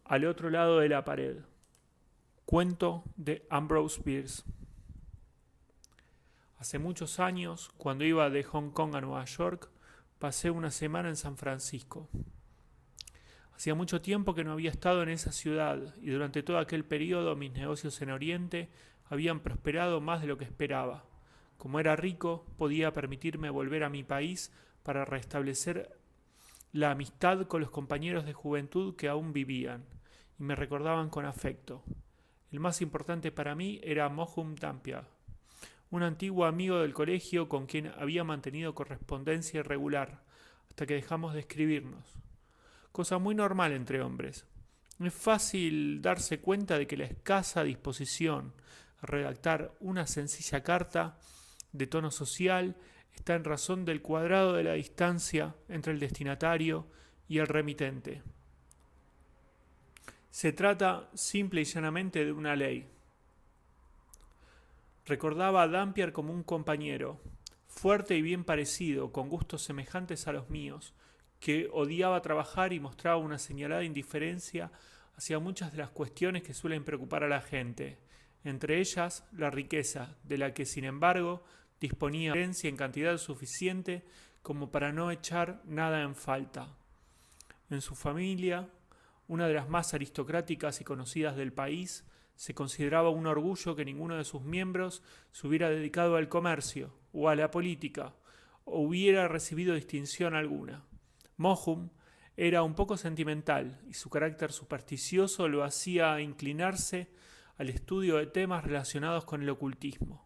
Al otro lado de la pared. Cuento de Ambrose Bierce. Hace muchos años, cuando iba de Hong Kong a Nueva York, pasé una semana en San Francisco. Hacía mucho tiempo que no había estado en esa ciudad y durante todo aquel periodo mis negocios en Oriente habían prosperado más de lo que esperaba. Como era rico, podía permitirme volver a mi país para restablecer la amistad con los compañeros de juventud que aún vivían y me recordaban con afecto. El más importante para mí era Mohun Dampier, un antiguo amigo del colegio con quien había mantenido correspondencia irregular hasta que dejamos de escribirnos. Cosa muy normal entre hombres. Es fácil darse cuenta de que la escasa disposición a redactar una sencilla carta de tono social está en razón del cuadrado de la distancia entre el destinatario y el remitente. Se trata simple y llanamente de una ley. Recordaba a Dampier como un compañero, fuerte y bien parecido, con gustos semejantes a los míos, que odiaba trabajar y mostraba una señalada indiferencia hacia muchas de las cuestiones que suelen preocupar a la gente, entre ellas la riqueza, de la que sin embargo disponía herencia en cantidad suficiente como para no echar nada en falta. En su familia, una de las más aristocráticas y conocidas del país, se consideraba un orgullo que ninguno de sus miembros se hubiera dedicado al comercio o a la política, o hubiera recibido distinción alguna. Mohun era un poco sentimental y su carácter supersticioso lo hacía inclinarse al estudio de temas relacionados con el ocultismo.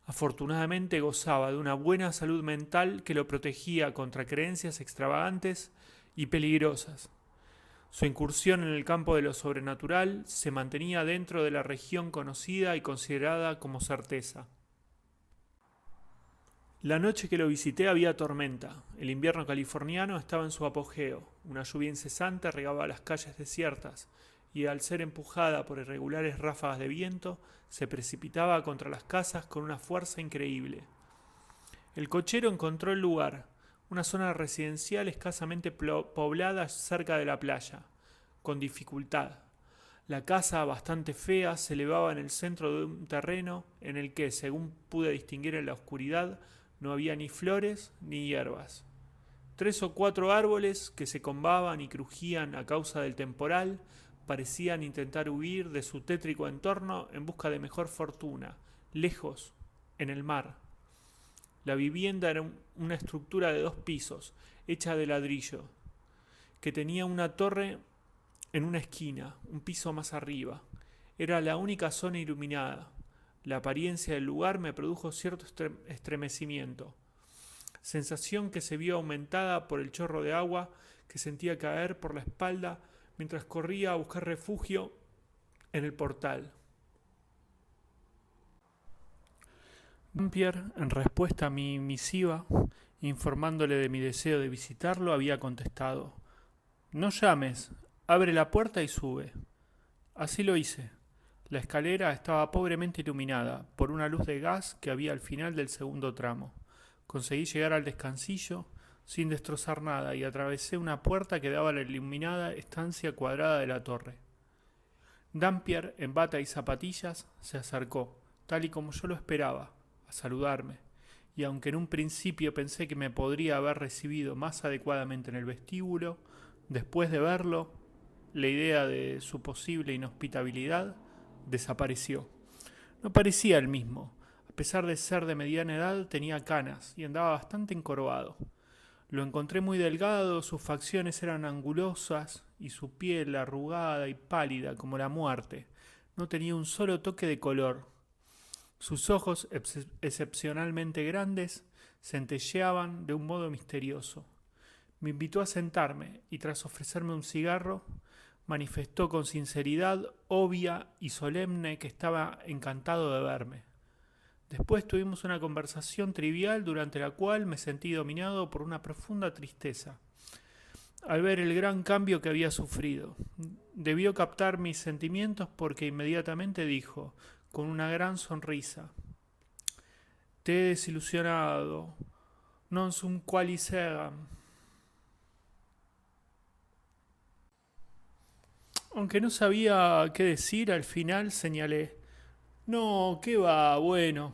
Afortunadamente gozaba de una buena salud mental que lo protegía contra creencias extravagantes y peligrosas. Su incursión en el campo de lo sobrenatural se mantenía dentro de la región conocida y considerada como certeza. La noche que lo visité había tormenta. El invierno californiano estaba en su apogeo. Una lluvia incesante regaba las calles desiertas y al ser empujada por irregulares ráfagas de viento, se precipitaba contra las casas con una fuerza increíble. El cochero encontró el lugar, una zona residencial escasamente poblada cerca de la playa, con dificultad. La casa, bastante fea, se elevaba en el centro de un terreno en el que, según pude distinguir en la oscuridad, no había ni flores ni hierbas. 3 o 4 árboles que se combaban y crujían a causa del temporal parecían intentar huir de su tétrico entorno en busca de mejor fortuna, lejos, en el mar. La vivienda era una estructura de 2 pisos, hecha de ladrillo, que tenía una torre en una esquina, un piso más arriba. Era la única zona iluminada. La apariencia del lugar me produjo cierto estremecimiento, sensación que se vio aumentada por el chorro de agua que sentía caer por la espalda mientras corría a buscar refugio en el portal. Dampier, en respuesta a mi misiva, informándole de mi deseo de visitarlo, había contestado: No llames, abre la puerta y sube. Así lo hice. La escalera estaba pobremente iluminada por una luz de gas que había al final del segundo tramo. Conseguí llegar al descansillo sin destrozar nada y atravesé una puerta que daba a la iluminada estancia cuadrada de la torre. Dampier, en bata y zapatillas, se acercó, tal y como yo lo esperaba, a saludarme, y aunque en un principio pensé que me podría haber recibido más adecuadamente en el vestíbulo, después de verlo, la idea de su posible inhospitabilidad desapareció. No parecía el mismo. A pesar de ser de mediana edad, tenía canas y andaba bastante encorvado. Lo encontré muy delgado, sus facciones eran angulosas y su piel arrugada y pálida como la muerte. No tenía un solo toque de color. Sus ojos, excepcionalmente grandes, centelleaban de un modo misterioso. Me invitó a sentarme y tras ofrecerme un cigarro, manifestó con sinceridad obvia y solemne que estaba encantado de verme. Después tuvimos una conversación trivial durante la cual me sentí dominado por una profunda tristeza al ver el gran cambio que había sufrido. Debió captar mis sentimientos porque inmediatamente dijo, con una gran sonrisa: Te he desilusionado, non sum quali segam. Aunque no sabía qué decir, al final señalé. No, qué va, bueno.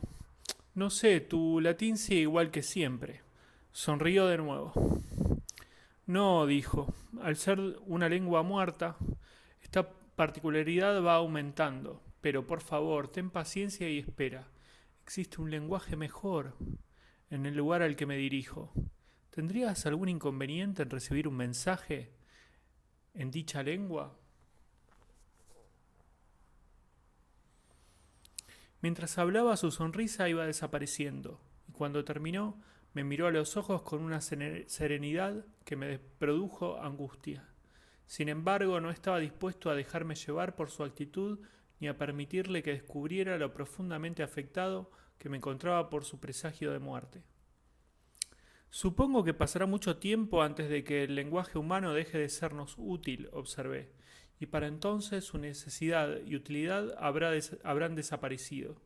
No sé, tu latín sigue igual que siempre. Sonrió de nuevo. No, dijo, al ser una lengua muerta, esta particularidad va aumentando. Pero por favor, ten paciencia y espera. Existe un lenguaje mejor en el lugar al que me dirijo. ¿Tendrías algún inconveniente en recibir un mensaje en dicha lengua? Mientras hablaba, su sonrisa iba desapareciendo, y cuando terminó, me miró a los ojos con una serenidad que me produjo angustia. Sin embargo, no estaba dispuesto a dejarme llevar por su actitud ni a permitirle que descubriera lo profundamente afectado que me encontraba por su presagio de muerte. Supongo que pasará mucho tiempo antes de que el lenguaje humano deje de sernos útil, observé, y para entonces su necesidad y utilidad habrán desaparecido.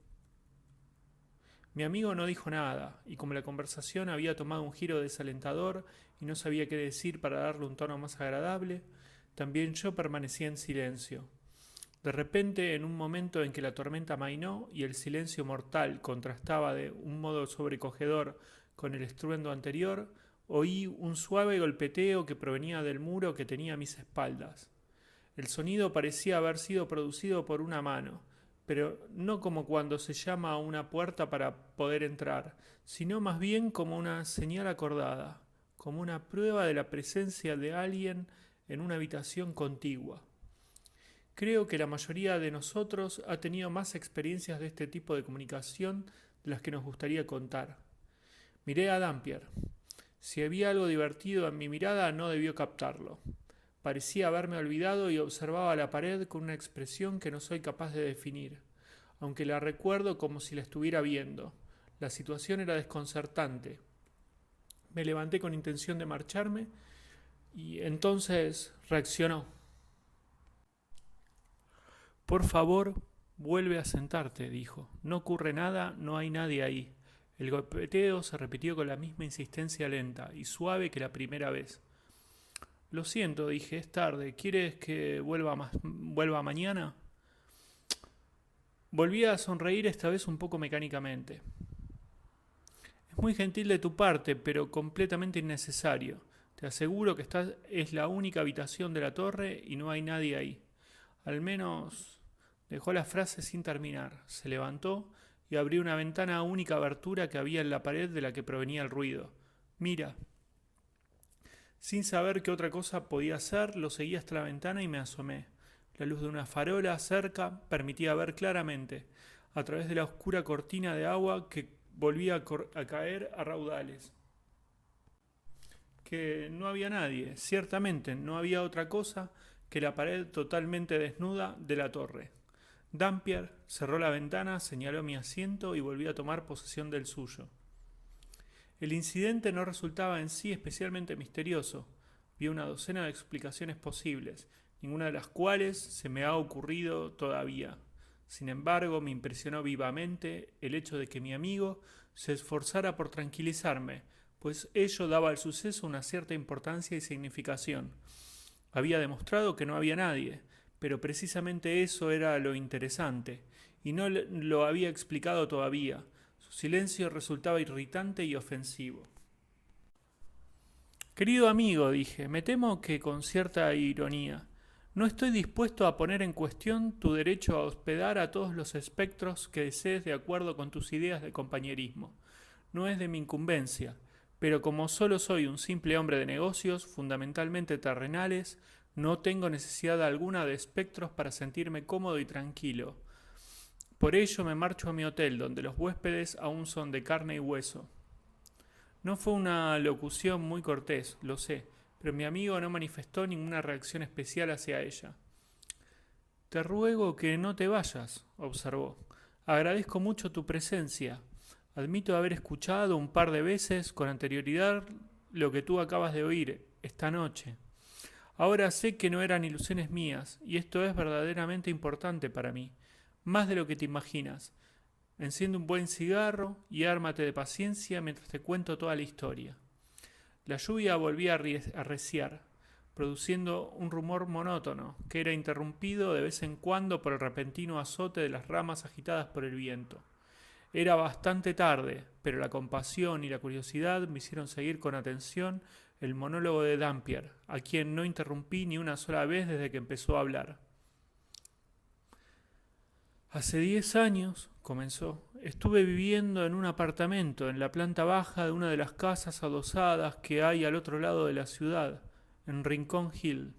Mi amigo no dijo nada, y como la conversación había tomado un giro desalentador y no sabía qué decir para darle un tono más agradable, también yo permanecía en silencio. De repente, en un momento en que la tormenta amainó y el silencio mortal contrastaba de un modo sobrecogedor con el estruendo anterior, oí un suave golpeteo que provenía del muro que tenía a mis espaldas. El sonido parecía haber sido producido por una mano, pero no como cuando se llama a una puerta para poder entrar, sino más bien como una señal acordada, como una prueba de la presencia de alguien en una habitación contigua. Creo que la mayoría de nosotros ha tenido más experiencias de este tipo de comunicación de las que nos gustaría contar. Miré a Dampier. Si había algo divertido en mi mirada, no debió captarlo. Parecía haberme olvidado y observaba la pared con una expresión que no soy capaz de definir, aunque la recuerdo como si la estuviera viendo. La situación era desconcertante. Me levanté con intención de marcharme y entonces reaccionó. Por favor, vuelve a sentarte, dijo. No ocurre nada, no hay nadie ahí. El golpeteo se repitió con la misma insistencia lenta y suave que la primera vez. Lo siento, dije, es tarde. ¿Quieres que vuelva mañana? Volví a sonreír esta vez un poco mecánicamente. Es muy gentil de tu parte, pero completamente innecesario. Te aseguro que esta es la única habitación de la torre y no hay nadie ahí. Al menos dejó la frase sin terminar. Se levantó y abrió una ventana a única abertura que había en la pared de la que provenía el ruido. Mira. Sin saber qué otra cosa podía hacer, lo seguí hasta la ventana y me asomé. La luz de una farola cerca permitía ver claramente, a través de la oscura cortina de agua que volvía a caer a raudales, que no había nadie. Ciertamente no había otra cosa que la pared totalmente desnuda de la torre. Dampier cerró la ventana, señaló mi asiento y volvió a tomar posesión del suyo. El incidente no resultaba en sí especialmente misterioso. Vi una docena de explicaciones posibles, ninguna de las cuales se me ha ocurrido todavía. Sin embargo, me impresionó vivamente el hecho de que mi amigo se esforzara por tranquilizarme, pues ello daba al suceso una cierta importancia y significación. Había demostrado que no había nadie, pero precisamente eso era lo interesante, y no lo había explicado todavía. Su silencio resultaba irritante y ofensivo. Querido amigo, dije, me temo que con cierta ironía, no estoy dispuesto a poner en cuestión tu derecho a hospedar a todos los espectros que desees de acuerdo con tus ideas de compañerismo. No es de mi incumbencia, pero como solo soy un simple hombre de negocios, fundamentalmente terrenales, no tengo necesidad alguna de espectros para sentirme cómodo y tranquilo. Por ello me marcho a mi hotel, donde los huéspedes aún son de carne y hueso. No fue una locución muy cortés, lo sé, pero mi amigo no manifestó ninguna reacción especial hacia ella. Te ruego que no te vayas, observó. Agradezco mucho tu presencia. Admito haber escuchado un par de veces con anterioridad lo que tú acabas de oír esta noche. Ahora sé que no eran ilusiones mías, y esto es verdaderamente importante para mí, más de lo que te imaginas. Enciende un buen cigarro y ármate de paciencia mientras te cuento toda la historia. La lluvia volvía a arreciar. produciendo un rumor monótono, que era interrumpido de vez en cuando por el repentino azote de las ramas agitadas por el viento. Era bastante tarde, pero la compasión y la curiosidad me hicieron seguir con atención el monólogo de Dampier, a quien no interrumpí ni una sola vez desde que empezó a hablar. Hace 10 años, comenzó, estuve viviendo en un apartamento en la planta baja de una de las casas adosadas que hay al otro lado de la ciudad, en Rincón Hill.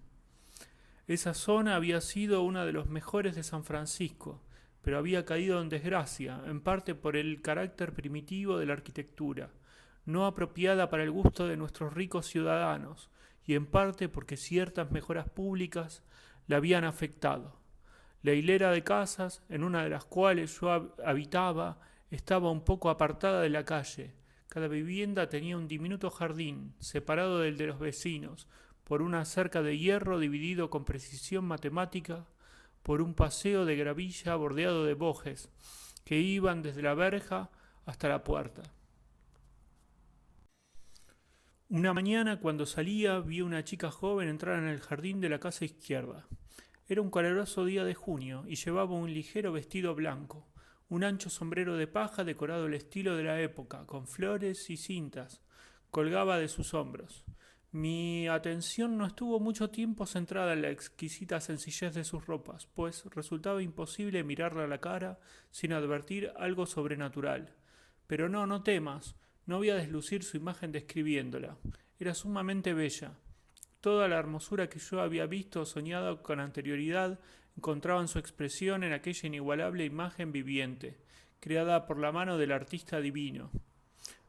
Esa zona había sido una de los mejores de San Francisco, pero había caído en desgracia, en parte por el carácter primitivo de la arquitectura, no apropiada para el gusto de nuestros ricos ciudadanos, y en parte porque ciertas mejoras públicas la habían afectado. La hilera de casas, en una de las cuales yo habitaba, estaba un poco apartada de la calle. Cada vivienda tenía un diminuto jardín, separado del de los vecinos, por una cerca de hierro dividido con precisión matemática por un paseo de gravilla bordeado de bojes que iban desde la verja hasta la puerta. Una mañana, cuando salía, vi a una chica joven entrar en el jardín de la casa izquierda. Era un caluroso día de junio y llevaba un ligero vestido blanco, un ancho sombrero de paja decorado al estilo de la época, con flores y cintas, colgaba de sus hombros. Mi atención no estuvo mucho tiempo centrada en la exquisita sencillez de sus ropas, pues resultaba imposible mirarla a la cara sin advertir algo sobrenatural. Pero no temas, no voy a deslucir su imagen describiéndola. Era sumamente bella. Toda la hermosura que yo había visto o soñado con anterioridad encontraba en su expresión en aquella inigualable imagen viviente, creada por la mano del artista divino.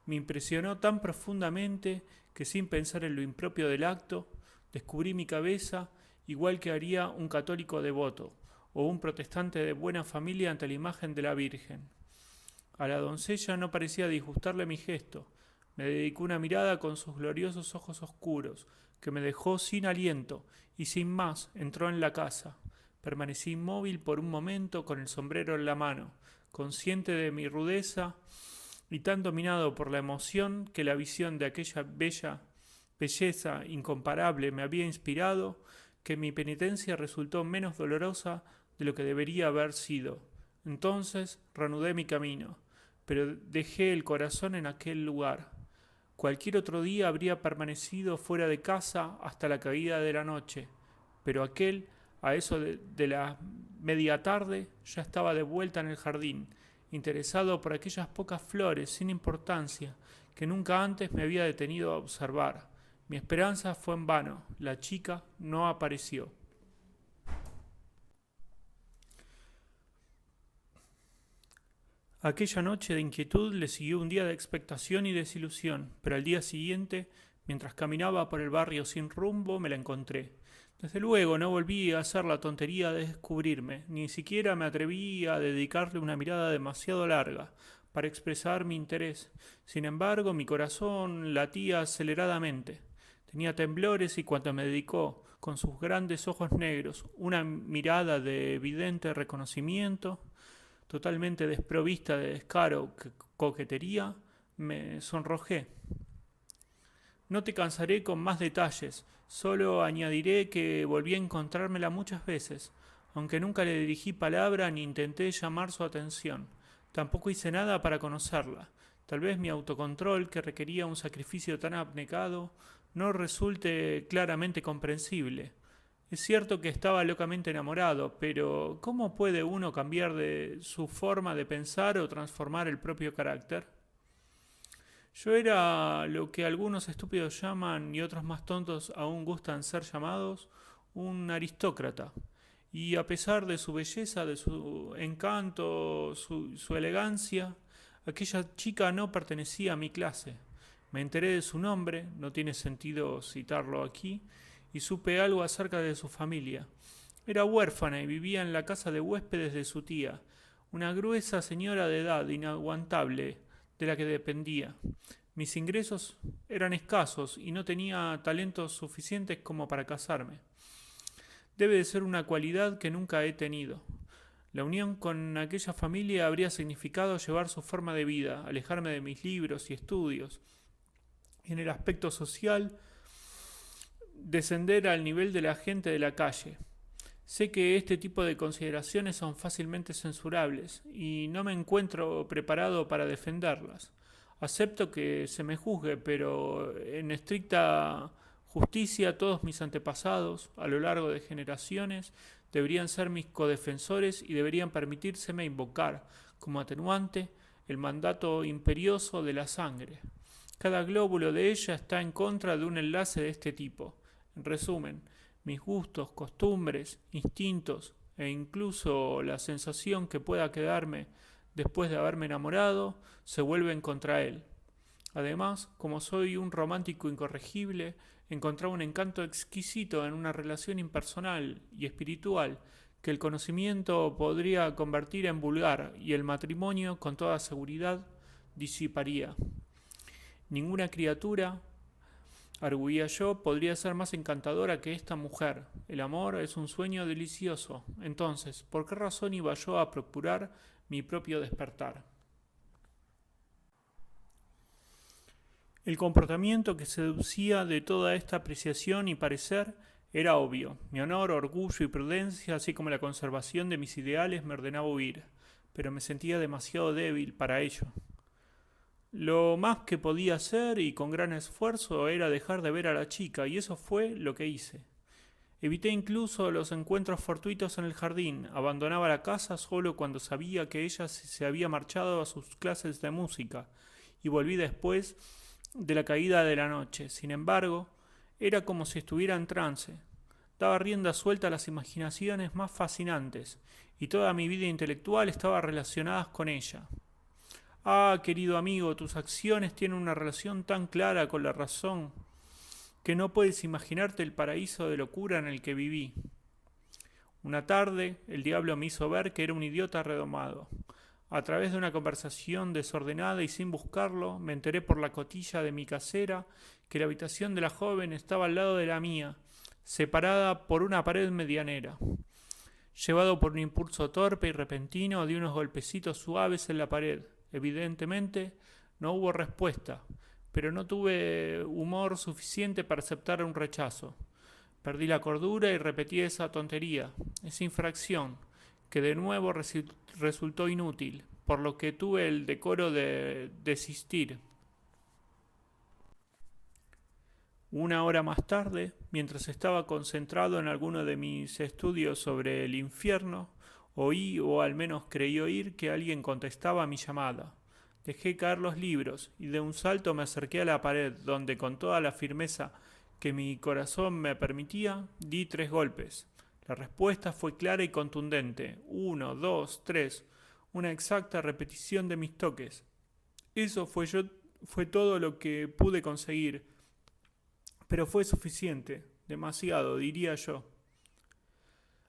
Me impresionó tan profundamente que sin pensar en lo impropio del acto, descubrí mi cabeza igual que haría un católico devoto o un protestante de buena familia ante la imagen de la Virgen. A la doncella no parecía disgustarle mi gesto. Me dedicó una mirada con sus gloriosos ojos oscuros, que me dejó sin aliento, y sin más entró en la casa. Permanecí inmóvil por un momento con el sombrero en la mano, consciente de mi rudeza y tan dominado por la emoción que la visión de aquella belleza incomparable me había inspirado, que mi penitencia resultó menos dolorosa de lo que debería haber sido. Entonces reanudé mi camino, pero dejé el corazón en aquel lugar. Cualquier otro día habría permanecido fuera de casa hasta la caída de la noche, pero aquel, a eso de la media tarde, ya estaba de vuelta en el jardín, interesado por aquellas pocas flores sin importancia que nunca antes me había detenido a observar. Mi esperanza fue en vano, la chica no apareció. Aquella noche de inquietud le siguió un día de expectación y desilusión, pero al día siguiente, mientras caminaba por el barrio sin rumbo, me la encontré. Desde luego no volví a hacer la tontería de descubrirme, ni siquiera me atreví a dedicarle una mirada demasiado larga para expresar mi interés. Sin embargo, mi corazón latía aceleradamente. Tenía temblores y cuando me dedicó, con sus grandes ojos negros, una mirada de evidente reconocimiento, totalmente desprovista de descaro o coquetería, me sonrojé. No te cansaré con más detalles, solo añadiré que volví a encontrármela muchas veces, aunque nunca le dirigí palabra ni intenté llamar su atención. Tampoco hice nada para conocerla. Tal vez mi autocontrol, que requería un sacrificio tan abnegado, no resulte claramente comprensible. Es cierto que estaba locamente enamorado, pero ¿cómo puede uno cambiar de su forma de pensar o transformar el propio carácter? Yo era lo que algunos estúpidos llaman y otros más tontos aún gustan ser llamados un aristócrata. Y a pesar de su belleza, de su encanto, su elegancia, aquella chica no pertenecía a mi clase. Me enteré de su nombre, no tiene sentido citarlo aquí, y supe algo acerca de su familia. Era huérfana y vivía en la casa de huéspedes de su tía, una gruesa señora de edad inaguantable de la que dependía. Mis ingresos eran escasos y no tenía talentos suficientes como para casarme. Debe de ser una cualidad que nunca he tenido. La unión con aquella familia habría significado llevar su forma de vida, alejarme de mis libros y estudios. En el aspecto social descender al nivel de la gente de la calle. Sé que este tipo de consideraciones son fácilmente censurables y no me encuentro preparado para defenderlas. Acepto que se me juzgue, pero en estricta justicia todos mis antepasados, a lo largo de generaciones, deberían ser mis codefensores y deberían permitírseme invocar, como atenuante, el mandato imperioso de la sangre. Cada glóbulo de ella está en contra de un enlace de este tipo. En resumen, mis gustos, costumbres, instintos e incluso la sensación que pueda quedarme después de haberme enamorado se vuelven contra él. Además, como soy un romántico incorregible, encontraba un encanto exquisito en una relación impersonal y espiritual que el conocimiento podría convertir en vulgar y el matrimonio con toda seguridad disiparía. Ninguna criatura, arguía yo, podría ser más encantadora que esta mujer. El amor es un sueño delicioso. Entonces, ¿por qué razón iba yo a procurar mi propio despertar? El comportamiento que seducía de toda esta apreciación y parecer era obvio. Mi honor, orgullo y prudencia, así como la conservación de mis ideales, me ordenaba huir, pero me sentía demasiado débil para ello. Lo más que podía hacer, y con gran esfuerzo, era dejar de ver a la chica, y eso fue lo que hice. Evité incluso los encuentros fortuitos en el jardín, abandonaba la casa solo cuando sabía que ella se había marchado a sus clases de música, y volví después de la caída de la noche. Sin embargo, era como si estuviera en trance. Daba rienda suelta a las imaginaciones más fascinantes, y toda mi vida intelectual estaba relacionada con ella. Ah, querido amigo, tus acciones tienen una relación tan clara con la razón que no puedes imaginarte el paraíso de locura en el que viví. Una tarde, el diablo me hizo ver que era un idiota redomado. A través de una conversación desordenada y sin buscarlo, me enteré por la cotilla de mi casera que la habitación de la joven estaba al lado de la mía, separada por una pared medianera. Llevado por un impulso torpe y repentino, di unos golpecitos suaves en la pared. Evidentemente, no hubo respuesta, pero no tuve humor suficiente para aceptar un rechazo. Perdí la cordura y repetí esa tontería, esa infracción, que de nuevo resultó inútil, por lo que tuve el decoro de desistir. Una hora más tarde, mientras estaba concentrado en alguno de mis estudios sobre el infierno, oí, o al menos creí oír, que alguien contestaba a mi llamada. Dejé caer los libros y de un salto me acerqué a la pared, donde con toda la firmeza que mi corazón me permitía, di 3 golpes. La respuesta fue clara y contundente. 1, 2, 3. Una exacta repetición de mis toques. Eso fue todo lo que pude conseguir. Pero fue suficiente. Demasiado, diría yo.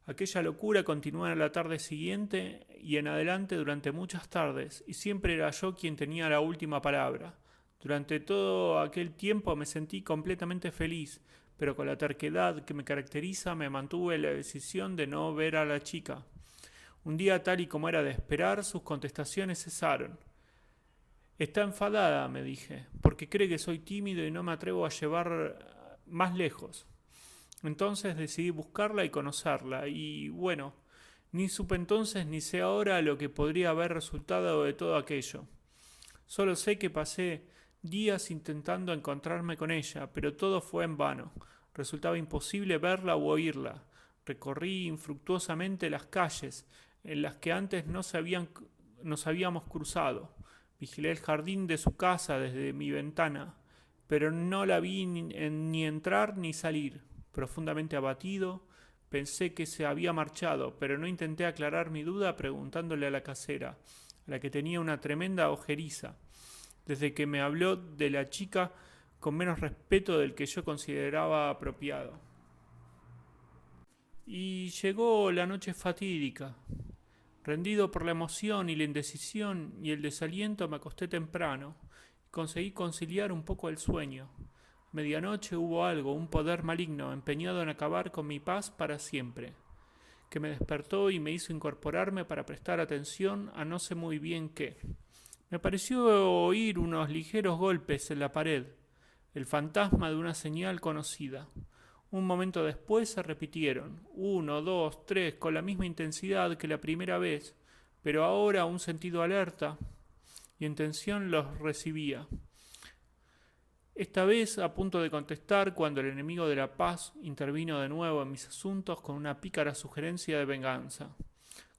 Aquella locura continuó en la tarde siguiente y en adelante durante muchas tardes, y siempre era yo quien tenía la última palabra. Durante todo aquel tiempo me sentí completamente feliz, pero con la terquedad que me caracteriza me mantuve en la decisión de no ver a la chica. Un día, tal y como era de esperar, sus contestaciones cesaron. Está enfadada, me dije, porque cree que soy tímido y no me atrevo a llevar más lejos. Entonces decidí buscarla y conocerla, y bueno, ni supe entonces ni sé ahora lo que podría haber resultado de todo aquello. Solo sé que pasé días intentando encontrarme con ella, pero todo fue en vano. Resultaba imposible verla u oírla. Recorrí infructuosamente las calles en las que antes nos habíamos cruzado. Vigilé el jardín de su casa desde mi ventana, pero no la vi ni entrar ni salir. Profundamente abatido, pensé que se había marchado, pero no intenté aclarar mi duda preguntándole a la casera, a la que tenía una tremenda ojeriza, desde que me habló de la chica con menos respeto del que yo consideraba apropiado. Y llegó la noche fatídica. Rendido por la emoción y la indecisión y el desaliento, me acosté temprano y conseguí conciliar un poco el sueño. Medianoche hubo algo, un poder maligno, empeñado en acabar con mi paz para siempre, que me despertó y me hizo incorporarme para prestar atención a no sé muy bien qué. Me pareció oír unos ligeros golpes en la pared, el fantasma de una señal conocida. Un momento después se repitieron, uno, dos, tres, con la misma intensidad que la primera vez, pero ahora un sentido alerta y en tensión los recibía. Esta vez a punto de contestar cuando el enemigo de la paz intervino de nuevo en mis asuntos con una pícara sugerencia de venganza.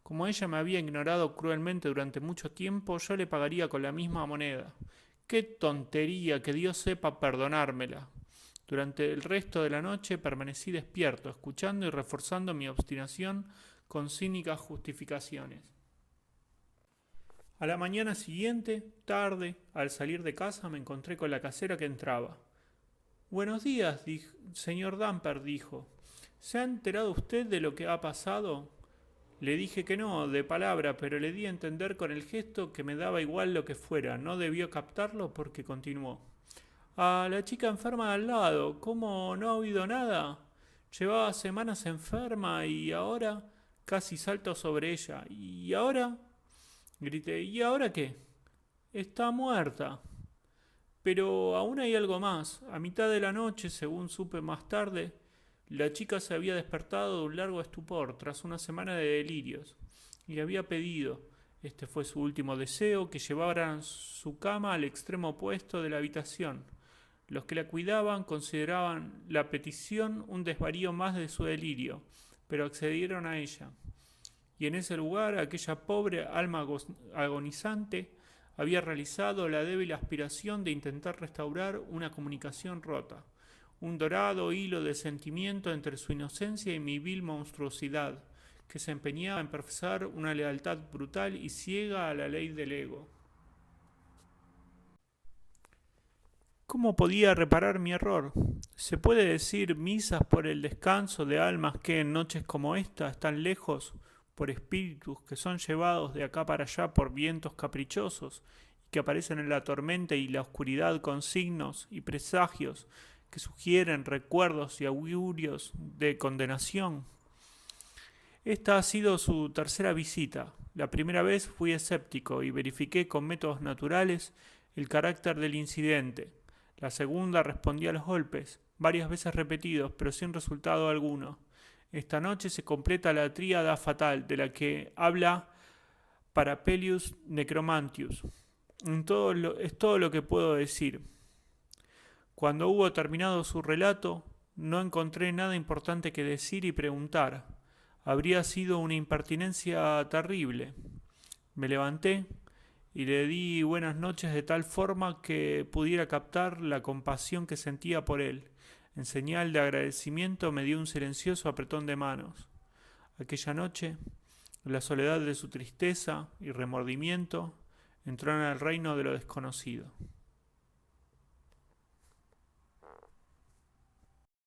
Como ella me había ignorado cruelmente durante mucho tiempo, yo le pagaría con la misma moneda. ¡Qué tontería! Que Dios sepa perdonármela. Durante el resto de la noche permanecí despierto, escuchando y reforzando mi obstinación con cínicas justificaciones. A la mañana siguiente, tarde, al salir de casa me encontré con la casera que entraba. Buenos días, señor Damper, dijo. ¿Se ha enterado usted de lo que ha pasado? Le dije que no, de palabra, pero le di a entender con el gesto que me daba igual lo que fuera. No debió captarlo porque continuó. A la chica enferma de al lado, ¿cómo no ha oído nada? Llevaba semanas enferma y ahora casi salto sobre ella. ¿Y ahora? Grité. ¿Y ahora qué? Está muerta. Pero aún hay algo más. A mitad de la noche, según supe más tarde, la chica se había despertado de un largo estupor tras una semana de delirios y había pedido, este fue su último deseo, que llevaran su cama al extremo opuesto de la habitación. Los que la cuidaban consideraban la petición un desvarío más de su delirio, pero accedieron a ella. Y en ese lugar aquella pobre alma agonizante había realizado la débil aspiración de intentar restaurar una comunicación rota, un dorado hilo de sentimiento entre su inocencia y mi vil monstruosidad, que se empeñaba en profesar una lealtad brutal y ciega a la ley del ego. ¿Cómo podía reparar mi error? ¿Se puede decir misas por el descanso de almas que en noches como esta están lejos por espíritus que son llevados de acá para allá por vientos caprichosos y que aparecen en la tormenta y la oscuridad con signos y presagios que sugieren recuerdos y augurios de condenación? Esta ha sido su tercera visita. La primera vez fui escéptico y verifiqué con métodos naturales el carácter del incidente. La segunda respondí a los golpes, varias veces repetidos, pero sin resultado alguno. Esta noche se completa la tríada fatal de la que habla Parapelius Necromantius. Es todo lo que puedo decir. Cuando hubo terminado su relato, no encontré nada importante que decir y preguntar. Habría sido una impertinencia terrible. Me levanté y le di buenas noches de tal forma que pudiera captar la compasión que sentía por él. En señal de agradecimiento me dio un silencioso apretón de manos. Aquella noche, en la soledad de su tristeza y remordimiento, entró en el reino de lo desconocido.